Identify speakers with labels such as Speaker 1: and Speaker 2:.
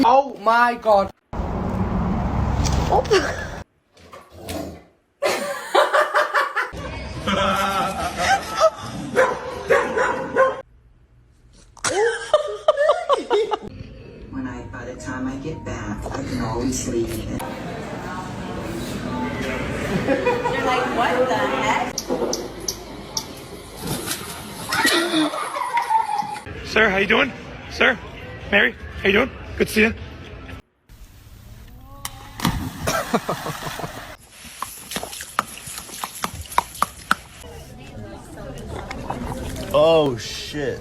Speaker 1: Oh my god.
Speaker 2: By the time I get back, I can always leave.
Speaker 3: You're like, what the heck?
Speaker 4: Sir, how you doing? Sir? Mary, how you doing? Good to see you.
Speaker 5: Oh shit.